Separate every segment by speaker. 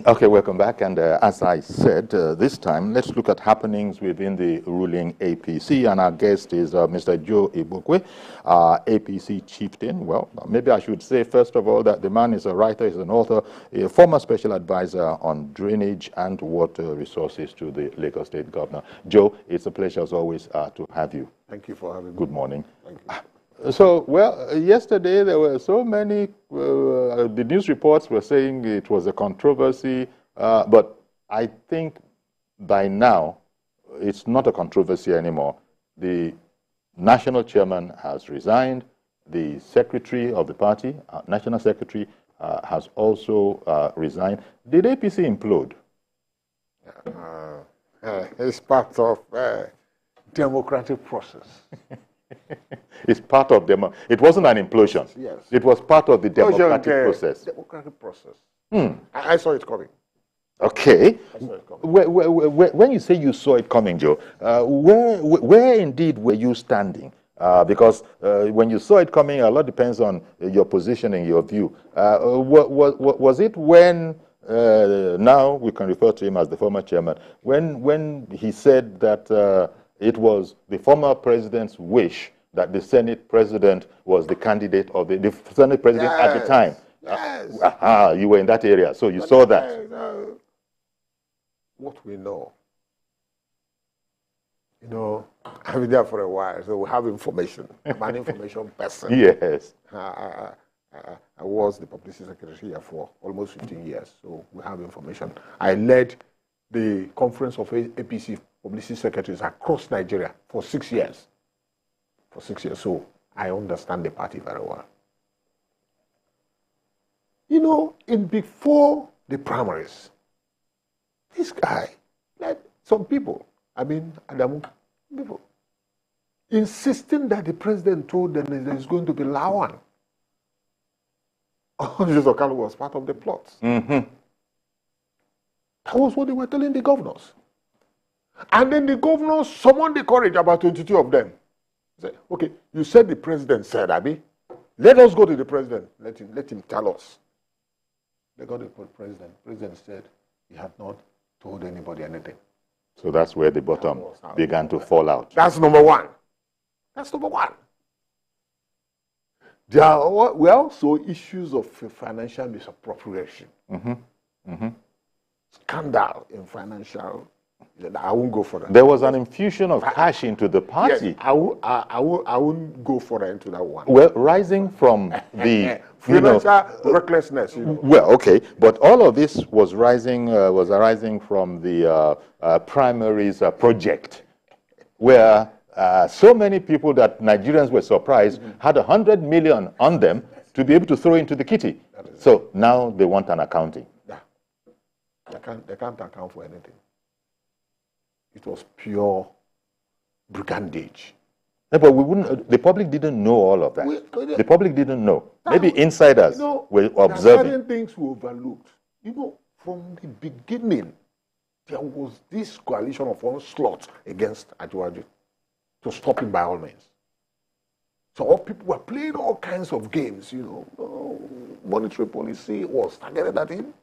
Speaker 1: Okay, welcome back. And as I said, this time, let's look at happenings within the ruling APC. And our guest is Mr. Joe Igbokwe, APC chieftain. Well, maybe I should say, first of all, that the man is a writer, he's an author, a former special advisor on drainage and water resources to the Lagos State governor. Joe, it's a pleasure, as always, to have you.
Speaker 2: Thank you for having me.
Speaker 1: Good morning.
Speaker 2: Thank you.
Speaker 1: So, well, yesterday there were so many, the news reports were saying it was a controversy, but I think by now it's not a controversy anymore. The national chairman has resigned, the secretary of the party, national secretary, has also resigned. Did APC implode?
Speaker 2: It's part of democratic process.
Speaker 1: It's part of it wasn't an implosion.
Speaker 2: Yes.
Speaker 1: It was part of the democratic process.
Speaker 2: Democratic process. I saw it coming.
Speaker 1: Okay.
Speaker 2: I saw it coming.
Speaker 1: When you say you saw it coming, Joe, where indeed were you standing? Because when you saw it coming, a lot depends on your positioning, your view. Was it when, now we can refer to him as the former chairman, when he said that it was the former president's wish that the Senate president was the candidate of the Senate president at the time?
Speaker 2: Yes.
Speaker 1: You were in that area, so you saw that.
Speaker 2: What we know, I've been there for a while, so we have information. I'm an information person.
Speaker 1: Yes.
Speaker 2: I was the publicity secretary here for almost 15 years, so we have information. I led the conference of APC publicity secretaries across Nigeria for 6 years. For 6 years, so I understand the party very well. Before the primaries, this guy, like some people, Adamu, people, insisting that the president told them that there's going to be Lawan. Okalu was part of the plot.
Speaker 1: Mm-hmm.
Speaker 2: That was what they were telling the governors. And then the governors summoned the courage, about 22 of them. Said, okay, you said the president said, Abi, let us go to the president. Let him tell us. They got to the president. The president said he had not told anybody anything.
Speaker 1: So that's where the bottom began to fall out.
Speaker 2: That's number one. That's number one. There were also issues of financial misappropriation.
Speaker 1: Mm-hmm. Mm-hmm.
Speaker 2: Scandal in financial. I won't go for that.
Speaker 1: There was an infusion of cash into the party.
Speaker 2: Yes, I won't go for that into that one.
Speaker 1: Well, rising from the
Speaker 2: financial recklessness.
Speaker 1: Well, okay, but all of this was arising from the primaries project, where so many people that Nigerians were surprised had 100 million on them to be able to throw into the kitty. So now they want an accounting.
Speaker 2: Yeah, they can't account for anything. It was pure brigandage.
Speaker 1: No, but we wouldn't. The public didn't know all of that. The public didn't know. Maybe insiders were observing.
Speaker 2: Certain things were overlooked. From the beginning, there was this coalition of onslaught against Ajuwaju to stop him by all means. So all people were playing all kinds of games. Monetary policy was targeted at him.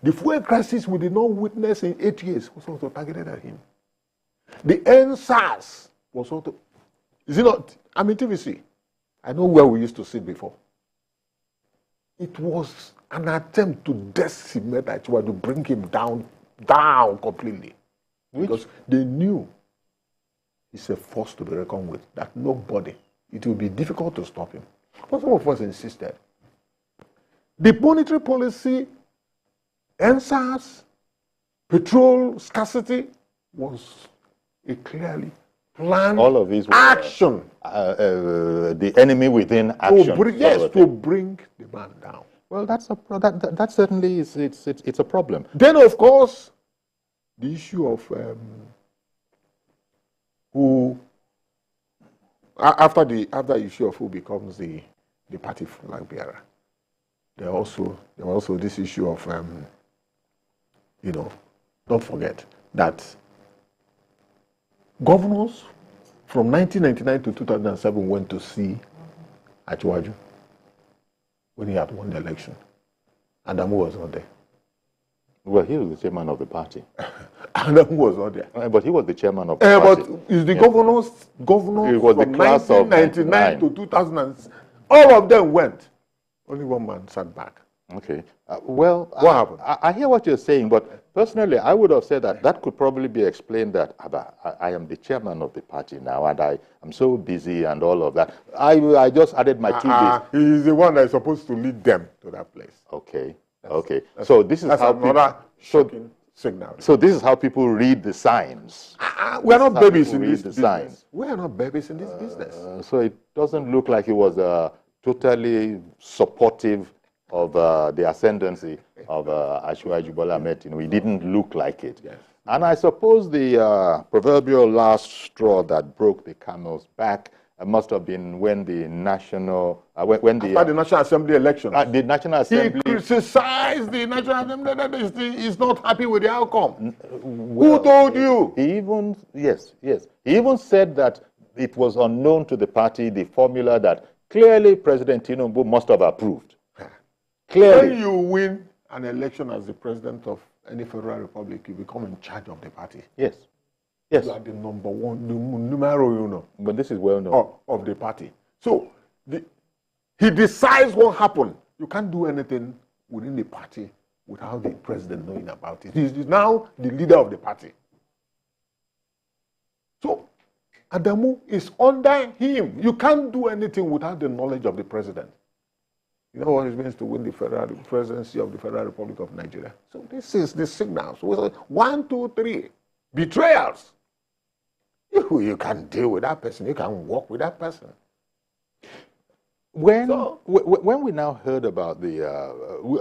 Speaker 2: The fuel crisis we did not witness in 8 years was also targeted at him. The NSAS was also, is it not? TVC. I know where we used to sit before. It was an attempt to decimate Achiwa, to bring him down completely. Because they knew he's a force to be reckoned with, that nobody, it will be difficult to stop him. But some of us insisted. The monetary policy, NSAS, petrol scarcity was a clearly planned
Speaker 1: all of these were,
Speaker 2: action.
Speaker 1: The enemy within action.
Speaker 2: To bring the man down.
Speaker 1: Well, that certainly is it's a problem.
Speaker 2: Then, of course, the issue of who, after the issue of who becomes the party flag bearer, there was also this issue of don't forget that governors from 1999 to 2007 went to see Achiwaju when he had won the election. Adamu was not there.
Speaker 1: Well, he was the chairman of the party.
Speaker 2: Adamu was not there.
Speaker 1: But he was the chairman of the party.
Speaker 2: But is the governor
Speaker 1: It was
Speaker 2: from
Speaker 1: the class of
Speaker 2: 1999 to 2000, all of them went. Only one man sat back.
Speaker 1: Okay. Well,
Speaker 2: what happened?
Speaker 1: I hear what you're saying, but personally, I would have said that that could probably be explained that I am the chairman of the party now, and I'm so busy and all of that. I just added my 2 days.
Speaker 2: He's the one that is supposed to lead them to that place.
Speaker 1: Okay. Okay. So this is how
Speaker 2: another shocking signal.
Speaker 1: So this is how people read the signs.
Speaker 2: We are not babies in this business.
Speaker 1: Signs.
Speaker 2: We are not babies in this business.
Speaker 1: So it doesn't look like he was totally supportive of the ascendancy of Asiwaju Bola Ahmed Tinubu. It didn't look like it.
Speaker 2: Yes.
Speaker 1: And I suppose the proverbial last straw that broke the camel's back must have been when the national when the
Speaker 2: National Assembly election.
Speaker 1: The National Assembly.
Speaker 2: He criticized the National Assembly that he's not happy with the outcome. Who told you?
Speaker 1: He even He even said that it was unknown to the party, the formula that clearly President Tinubu must have approved. Clearly.
Speaker 2: When you win an election as the president of any federal republic, you become in charge of the party.
Speaker 1: Yes. Yes.
Speaker 2: You are the number one, the numero uno.
Speaker 1: But this is well known.
Speaker 2: Of the party. So he decides what happened. You can't do anything within the party without the president knowing about it. He's now the leader of the party. So Adamu is under him. You can't do anything without the knowledge of the president. You know what it means to win the presidency of the Federal Republic of Nigeria. So this is the signal. So 1, 2, 3. Betrayals. You can't deal with that person. You can't work with that person.
Speaker 1: When we now heard about the,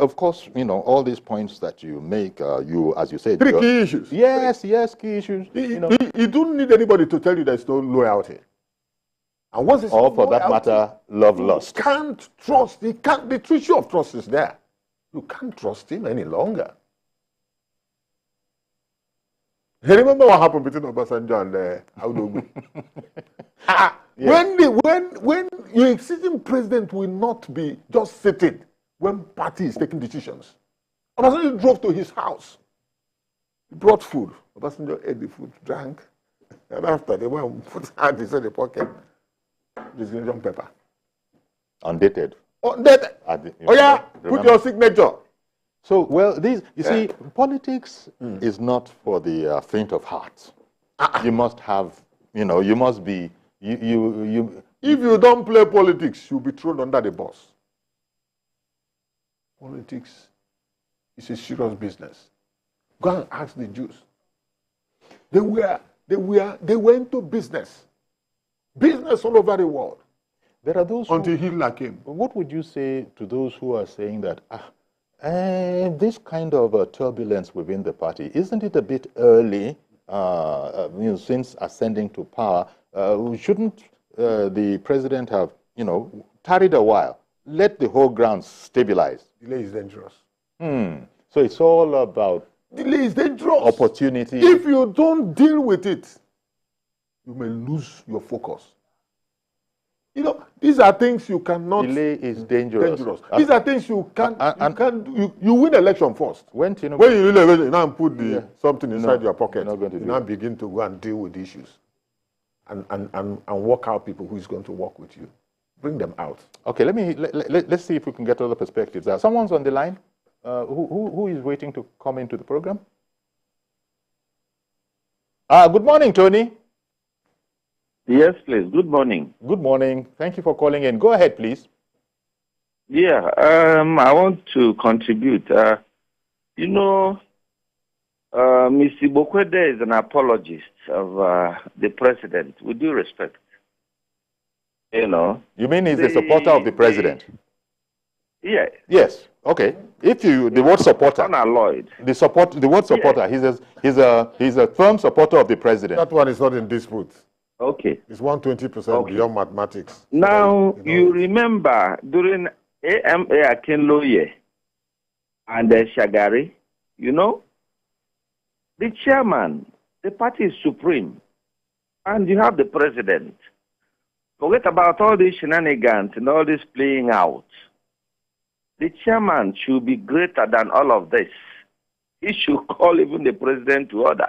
Speaker 1: of course, you know, all these points that you make, as you said.
Speaker 2: 3 key issues.
Speaker 1: Yes, key issues.
Speaker 2: You don't need anybody to tell you there's no loyalty. And once it's
Speaker 1: or for that matter, love lust.
Speaker 2: You can't trust. The issue of trust is there. You can't trust him any longer. You remember what happened between Obasanjo and Audogu? Yes. When your sitting president will not be just sitting when party is taking decisions. Obasanjo drove to his house. He brought food. Obasanjo ate the food, drank, and after they went and put hand inside the pocket. This is young paper.
Speaker 1: Undated.
Speaker 2: Undated. Put your signature.
Speaker 1: So, well, see, politics is not for the faint of heart. You must have, you must be, If you don't play politics, you'll be thrown under the bus. Politics is a serious business. Go and ask the Jews. They were into business. Business all over the world. There are those
Speaker 2: until Hitler came.
Speaker 1: What would you say to those who are saying that this kind of turbulence within the party, isn't it a bit early, since ascending to power? Shouldn't the president have, tarried a while, let the whole ground stabilize?
Speaker 2: Delay is dangerous.
Speaker 1: So it's all about
Speaker 2: delay is dangerous.
Speaker 1: Opportunity.
Speaker 2: If you don't deal with it, you may lose your focus. These are things you cannot.
Speaker 1: Delay is dangerous.
Speaker 2: These are things you can't. You win election first.
Speaker 1: When you
Speaker 2: now put something inside your pocket, you now begin to go and deal with issues, and work out people who is going to work with you. Bring them out.
Speaker 1: Okay, let's see if we can get other perspectives. Someone's on the line. Who is waiting to come into the program? Good morning, Tony.
Speaker 3: Yes, please. Good morning.
Speaker 1: Good morning. Thank you for calling in. Go ahead, please.
Speaker 3: Yeah, I want to contribute. Mr. Igbokwe is an apologist of the president, with due respect.
Speaker 1: You mean he's a supporter of the president?
Speaker 3: Yeah.
Speaker 1: Yes. Okay. If the word supporter,
Speaker 3: unalloyed.
Speaker 1: The word supporter. Yeah. He's a firm supporter of the president.
Speaker 2: That one is not in dispute.
Speaker 3: Okay.
Speaker 2: It's 120% beyond mathematics.
Speaker 3: Now, you remember during AMA Akinloye and Shagari, the chairman, the party is supreme, and you have the president. Forget about all these shenanigans and all this playing out. The chairman should be greater than all of this. He should call even the president to order.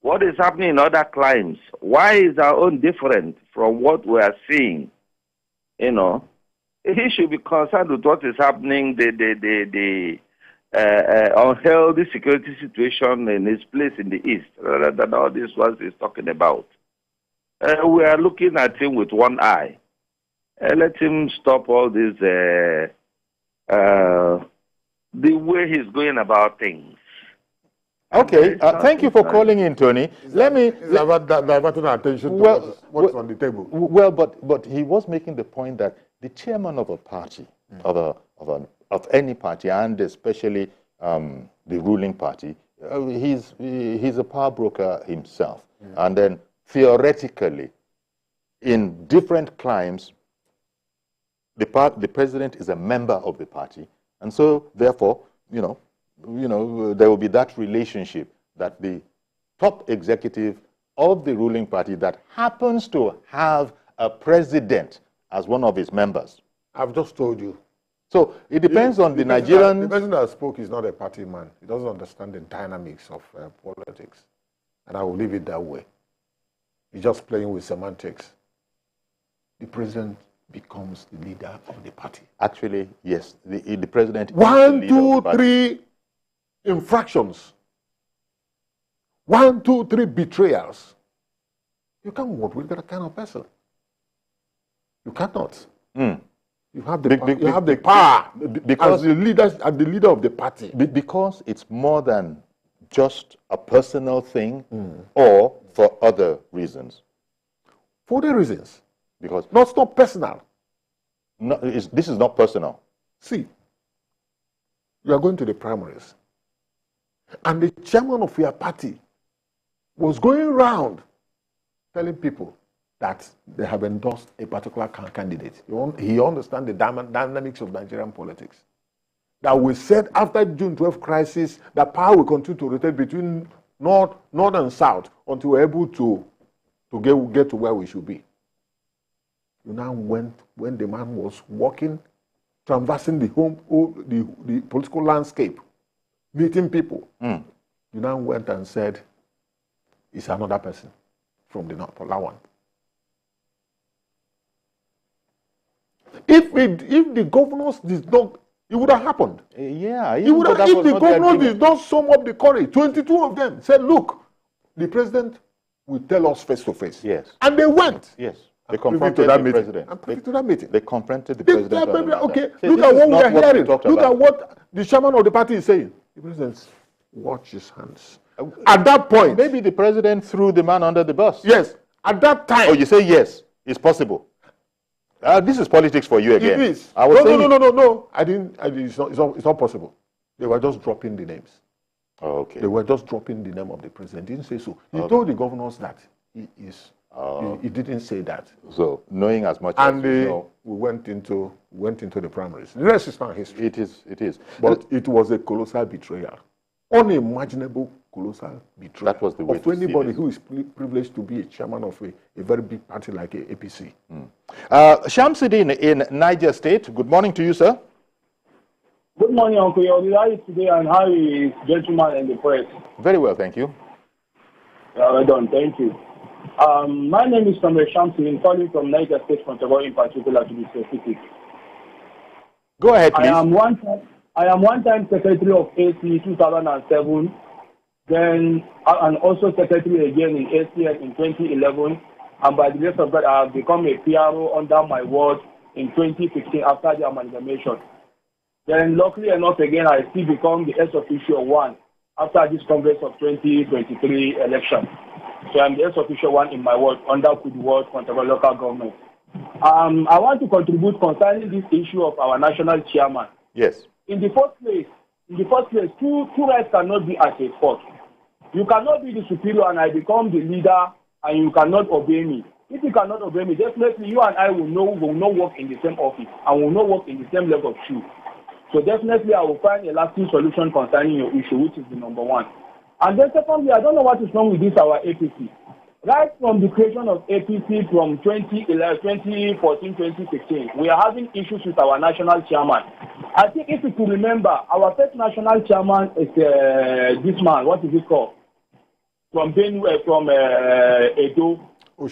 Speaker 3: What is happening in other climes? Why is our own different from what we are seeing? You know, he should be concerned with what is happening, the unhealthy security situation in his place in the East, rather than all this ones he's talking about. We are looking at him with one eye. Let him stop all this, the way he's going about things.
Speaker 1: Okay, thank you for calling in, Tony. Let me
Speaker 2: diverting attention to what's on the table.
Speaker 1: Well, but he was making the point that the chairman of a party, of any party, and especially the ruling party, he's a power broker himself, and then theoretically, in different climes, the president is a member of the party, and so therefore, there will be that relationship that the top executive of the ruling party that happens to have a president as one of is members.
Speaker 2: I've just told you.
Speaker 1: So it depends on the Nigerian.
Speaker 2: The person that spoke is not a party man. He doesn't understand the dynamics of politics. And I will leave it that way. He's just playing with semantics. The president becomes the leader of the party.
Speaker 1: Actually, yes. The president is
Speaker 2: 1,
Speaker 1: the leader
Speaker 2: 2,
Speaker 1: of the party.
Speaker 2: 3 infractions. 1, 2, 3 betrayals. You can't work with that kind of person. You cannot. You have the power because the leader of the party.
Speaker 1: Because it's more than just a personal thing, or for other reasons.
Speaker 2: For the reasons.
Speaker 1: Because
Speaker 2: it's not personal.
Speaker 1: No, this is not personal.
Speaker 2: See, you are going to the primaries, and the chairman of your party was going around telling people that they have endorsed a particular candidate. He understands the dynamics of Nigerian politics. That we said after June 12 crisis, that power will continue to rotate between north and south until we're able to get to where we should be. You now went, when the man was walking, traversing the political landscape, meeting people, you now went and said, it's another person from the North, Folarin. If the governors did not, it would have happened.
Speaker 1: Yeah.
Speaker 2: If the governors did not sum up the courage, 22 of them said, look, the president will tell us face to face.
Speaker 1: Yes.
Speaker 2: And they went.
Speaker 1: Yes. They confronted the president.
Speaker 2: I'm privy to that meeting.
Speaker 1: They confronted the president.
Speaker 2: Okay, look at what we are hearing. Look at what the chairman of the party is saying. The president watch his hands. At that point,
Speaker 1: maybe the president threw the man under the bus.
Speaker 2: Yes. At that time.
Speaker 1: Oh, you say yes, it's possible. This is politics for you again.
Speaker 2: It is. No. I didn't. It's not possible. They were just dropping the names.
Speaker 1: Oh, okay.
Speaker 2: They were just dropping the name of the president. He didn't say so. He told the governors that he is. He didn't say that.
Speaker 1: So knowing as much
Speaker 2: and
Speaker 1: as you know,
Speaker 2: we went into the primaries. The rest is not history.
Speaker 1: It is.
Speaker 2: But it was a colossal betrayal, unimaginable colossal betrayal.
Speaker 1: That was the way
Speaker 2: of anybody who is privileged to be a chairman of a very big party like APC.
Speaker 1: Shamsuddin in Niger State. Good morning to you, sir.
Speaker 4: Good morning, Uncle Yori. How are you today, and how is gentleman and the press?
Speaker 1: Very well, thank you.
Speaker 4: Well done, thank you. My name is Samuel Shamsuddin, calling from Niger State, Control in particular, to be specific.
Speaker 1: Go ahead, please.
Speaker 4: I am one-time secretary of AC 2007, then and also secretary again in ACS in 2011, and by the grace of God, I have become a PRO under my ward in 2015 after the amalgamation. Then, luckily enough, again, I still become the ex-official one after this Congress of 2023 election. So I'm the ex-official one in my ward under Kudu Ward, Control local government. I want to contribute concerning this issue of our national chairman.
Speaker 1: Yes.
Speaker 4: In the first place, two rights cannot be at a fault. You cannot be the superior and I become the leader and you cannot obey me. If you cannot obey me, definitely you and I will not work in the same office and will not work in the same level of shoe. So definitely I will find a lasting solution concerning your issue, which is the number one. And then secondly, I don't know what is wrong with this, our APC. Right from the creation of APC from 2014, 2016, we are having issues with our national chairman. I think if you could remember, our first national chairman is this man, what is it called? From Benue, from Edo. We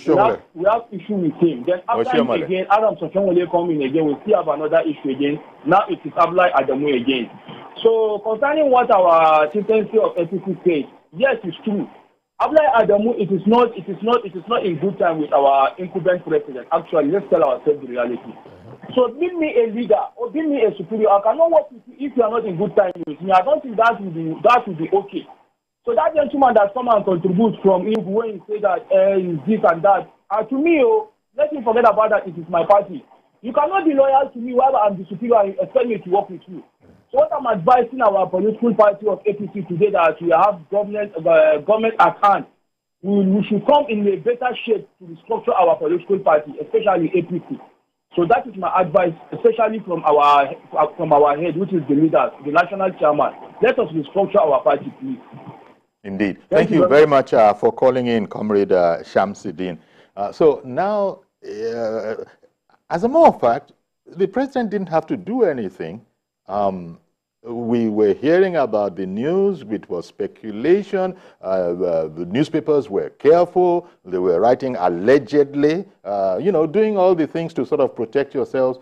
Speaker 4: have issue with him. Then after him again, Adam Soshomole come in again, we still have another issue again. Now it is Abdullahi Adamu again. So concerning what our chieftaincy of APC says, yes, it's true. Abdullahi Adamu, it is not in good time with our incumbent president. Actually, let's tell ourselves the reality. So give me a leader or give me a superior. I cannot work with you if you are not in good time with me. I don't think that will be okay. So that gentleman that come and contribute from him when he say that is this and that, to me, let him forget about that. It is my party. You cannot be loyal to me while I'm the superior and expect me to work with you. So what I'm advising our political party of APC today that we have government at hand, we should come in a better shape to restructure our political party, especially APC. So that is my advice, especially from our head, which is the leader, the national chairman. Let us restructure our party, please.
Speaker 1: Indeed. Thank you very much for calling in, Comrade Shamsuddin. So now, as a matter of fact, the president didn't have to do anything. We were hearing about the news, which was speculation. The newspapers were careful. They were writing allegedly, doing all the things to sort of protect yourselves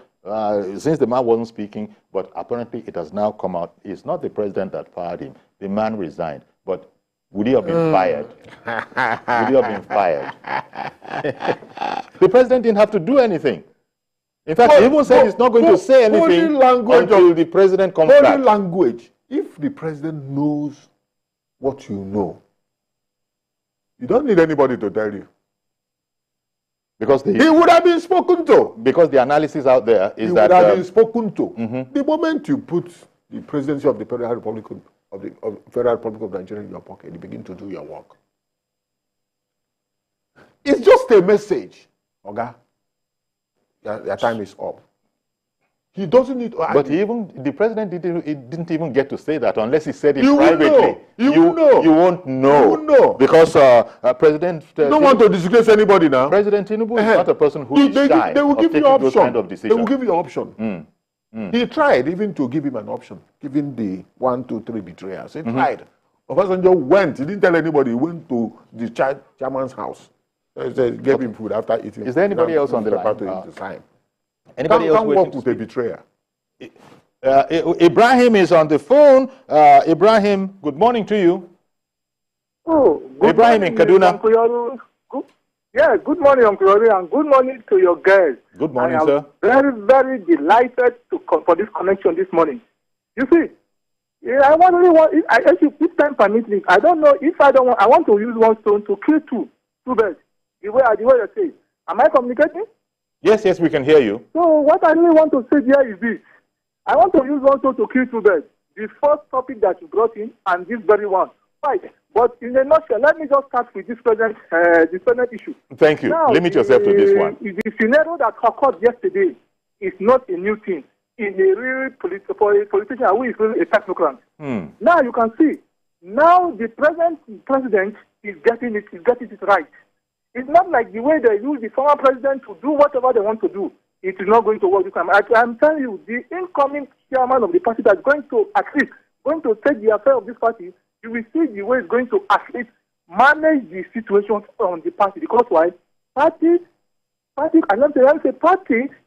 Speaker 1: since the man wasn't speaking. But apparently it has now come out. It's not the president that fired him. The man resigned. But would he have been fired? Would he have been fired? The president didn't have to do anything. In fact, he even said he's not going to say anything until the president comes back.
Speaker 2: Body language. If the president knows what you know, you don't need anybody to tell you.
Speaker 1: Because
Speaker 2: he would have been spoken to.
Speaker 1: Because the analysis out there is that...
Speaker 2: He would have been spoken to. The moment you put the presidency of the Federal Republic of Nigeria in your pocket, you begin to do your work. It's just a message, okay? Your time is up. He doesn't need to
Speaker 1: But the president didn't even get to say that unless he said it privately. You won't know.
Speaker 2: You know.
Speaker 1: Because President...
Speaker 2: you don't want to disgrace anybody now.
Speaker 1: President Tinubu is not a person who is shy
Speaker 2: they will give you
Speaker 1: those kind of decisions.
Speaker 2: They will give you an option. He tried even to give him an option, giving the 1, 2, 3 betrayers. He tried. Obasanjo went. He didn't tell anybody. He went to the chairman's house. Gave him food after eating.
Speaker 1: Is there anybody else on the line?
Speaker 2: Anybody else work with a betrayer?
Speaker 1: Ibrahim is on the phone. Ibrahim, good morning to you.
Speaker 5: Oh, good
Speaker 1: Ibrahim
Speaker 5: morning,
Speaker 1: in Kaduna.
Speaker 5: Uncle Yori. Good morning, Uncle Yori, and good morning to your guests.
Speaker 1: Good morning, sir.
Speaker 5: Very, very delighted for this connection this morning. You see, I if time permits me, I don't know if I want to use one stone to kill two birds. The way you say. Am I communicating?
Speaker 1: Yes, we can hear you.
Speaker 5: So what I really want to say here is this. I want to use one stone to kill two birds. The first topic that you brought in and this very one. Right. But in a nutshell, let me just start with this present issue.
Speaker 1: Thank you.
Speaker 5: Now,
Speaker 1: limit yourself to this one.
Speaker 5: The scenario that occurred yesterday is not a new thing. In a real politician who is really a technocrat. Now you can see, now the present president is getting it right. It's not like the way they use the former president to do whatever they want to do. It is not going to work this time. I'm telling you, the incoming chairman of the party that's going to take the affair of this party, you will see the way it's going to at least manage the situation on the party. Because why? Party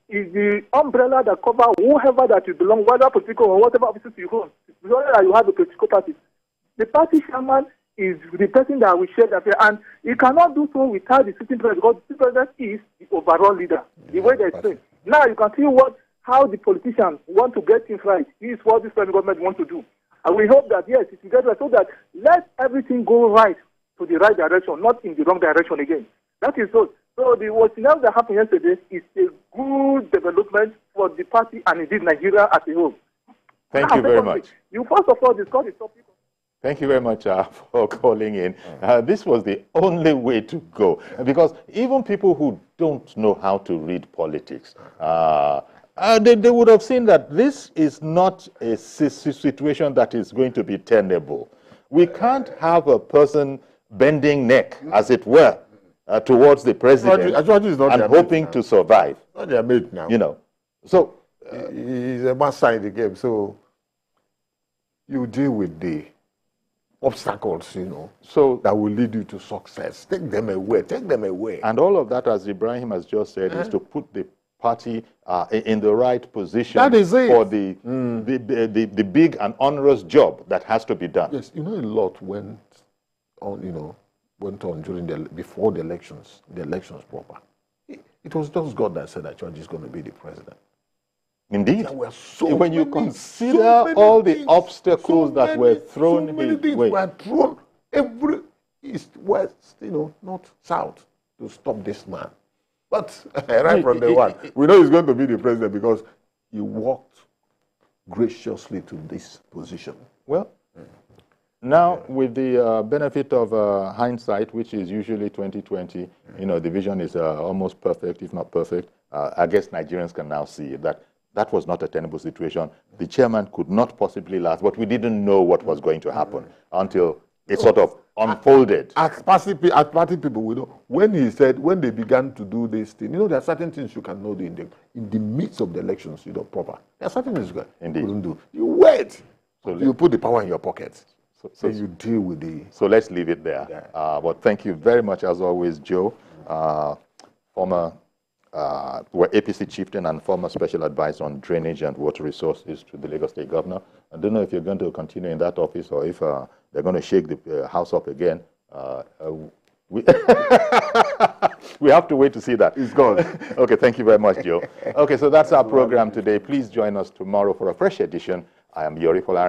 Speaker 5: is the umbrella that covers whoever that you belong, whether political or whatever offices you hold. Whether you have a political party. The party chairman is the person that will share the affair, and he cannot do so without the sitting president, because the president is the overall leader. The way they say. Now you can see how the politicians want to get things right. This is what this present government wants to do. And we hope that, yes, it will get right, so that let everything go right to the right direction, not in the wrong direction again. That is so. So what that happened yesterday is a good development for the party and indeed Nigeria as a whole.
Speaker 1: Thank you very much.
Speaker 5: You first of all discuss the topic.
Speaker 1: Thank you very much for calling in. This was the only way to go, because even people who don't know how to read politics, they would have seen that this is not a situation that is going to be tenable. We can't have a person bending neck, as it were, towards the president
Speaker 2: Ajwaji is not
Speaker 1: and
Speaker 2: their mate
Speaker 1: hoping
Speaker 2: now.
Speaker 1: to survive.
Speaker 2: Not their mate now.
Speaker 1: You know, so
Speaker 2: He's a master in the game. So you deal with the obstacles,
Speaker 1: so
Speaker 2: that will lead you to success. Take them away. Take them away.
Speaker 1: and all of that, as Ibrahim has just said, is to put the party in the right position
Speaker 2: That is it.
Speaker 1: for the big and onerous job that has to be done.
Speaker 2: Yes, a lot went on during before the elections proper. It was just God that said that George is going to be the president.
Speaker 1: Indeed.
Speaker 2: There were so
Speaker 1: When you
Speaker 2: many-
Speaker 1: consider
Speaker 2: so many
Speaker 1: all the
Speaker 2: things,
Speaker 1: obstacles
Speaker 2: so
Speaker 1: that
Speaker 2: many-
Speaker 1: were thrown
Speaker 2: so many
Speaker 1: his
Speaker 2: things
Speaker 1: way.
Speaker 2: were thrown every east, west, north, south to stop this man. But right from the one, we know he's going to be the president because he walked graciously to this position.
Speaker 1: Well, now with the benefit of hindsight, which is usually 2020, the vision is almost perfect, if not perfect. I guess Nigerians can now see that was not a tenable situation. The chairman could not possibly last, but we didn't know what was going to happen until it sort of unfolded.
Speaker 2: As party people, we know when they began to do this thing, there are certain things you cannot do in the midst of the elections, proper. There are certain things you couldn't do. You wait. So you put the power in your pocket. So you deal with the...
Speaker 1: So let's leave it there.
Speaker 2: Yeah.
Speaker 1: But thank you very much, as always, Joe, former APC chieftain and former special advisor on drainage and water resources to the Lagos State governor. I don't know if you're going to continue in that office or if they're going to shake the house up again. We have to wait to see that.
Speaker 2: It's gone.
Speaker 1: Okay, thank you very much, Joe. Okay, so that's our program today. Please join us tomorrow for a fresh edition. I am Yori, Folarin.